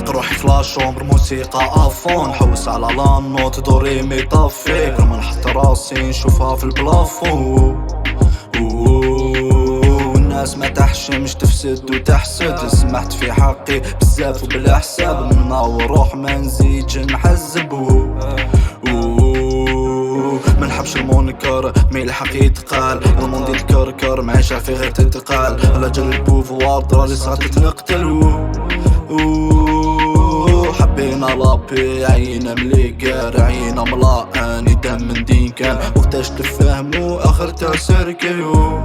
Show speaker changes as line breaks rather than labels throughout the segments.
نغرق روحي في لاشومبر موسيقى افون نحوس على لانوت دوري مي طافي بلا ما نحط راسي نشوفها في البلافون. الناس ما تحشمش تفسد وتحسد، سمحت في حقي بزاف وبلا حساب، منور روح ما نزيدش نحزب. ما نحبش المونكر مي الحق يتقال، الموند يتكركر معيشة في غير تتقال، على جال البوفوار دراري صغار تتنقتل. حبينا لابي عينا مليكار عينا ملاقاني دم من دين كان، وقتاش تفهموا اخر تسركيو.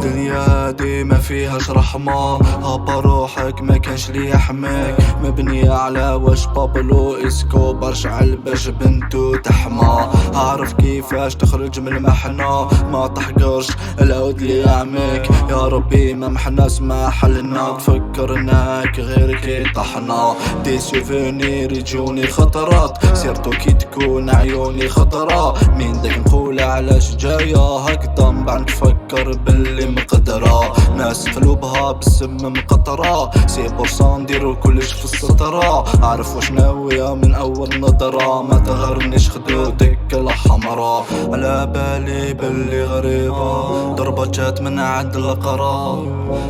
دنيا هادي ما فيهاش رحمة، هابا روحك ما كانش لي يحميك، مبنية على واش بابلو اسكوبر شعل باش بنتو تحمى، عارف كيفاش تخرج من المحنة ما تحقرش العود اللي يعميك، يا ربي ما محنا اسمح لنا تفكرناك غير كي طحنا، دي سوفونير يجوني خطرات سيرتو كي تكون عيوني خضرا، مين داك نقول علاش جاية هكدا من بعد نفكر باللي مقدرة، ناس قلوبها بالسم مقطرة سي بورسون نديرو كلش في السطرة، عارف واش ناوية من اول نظرة ما تغرنيش خدودك الحمرا، على بالي باللي غريبة ضربة جات من عند القرا،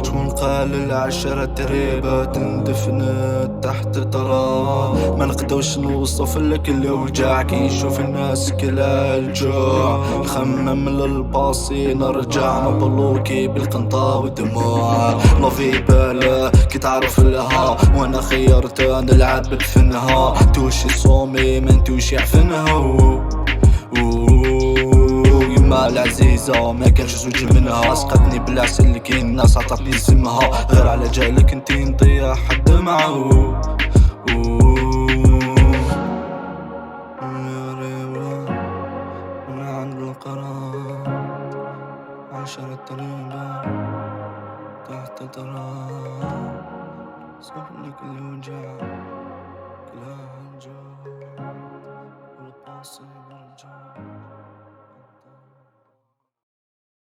شكون قال العشرة تريبة تندفن تحت ترى، ما نقدرش نوصف لك الوجع كي نشوف الناس كلا الجوع، نخمم للباصي نرجع مبلوكي بالقنطة والدموع، لافي بالا كي تعرف لها وانا خيرت نلعب بفنها، توشي صومي ما نتوشي عفنها. يما العزيزة ما كانش زوج منها، سقتني بالعسل كي الناس عطاتني سمها، غير على جالك انتي نطيح حد معه. من عند القرار عشرة طريقة تحت تراب صف لك الوجع كلها.